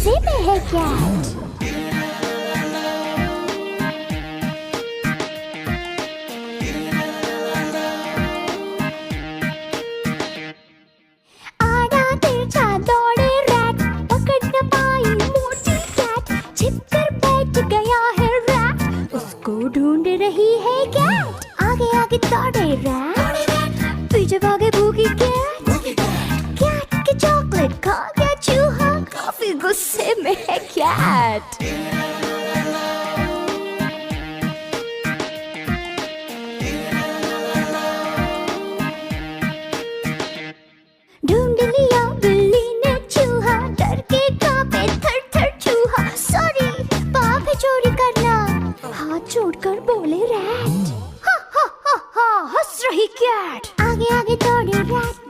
गुस्से में है कैट। आड़ा तिरछा दौड़े रैट, पकड़ न पाई मोटी कैट, छिपकर बैठ गया है रैट, उसको ढूंढ रही है कैट। आगे आगे दौड़े रैट, पीछे भागे भूखी कैट, कैट के चॉकलेट खा गया चूहा, काफी गुस्से में है कैट। ढूंढ लिया बिल्ली ने चूहा, डर के कांपे थर थर चूहा, सॉरी पाप है चोरी करना, हाथ जोड़कर बोले रैट। हा हा हा हा हंस रही कैट। आगे आगे दौड़े रैट,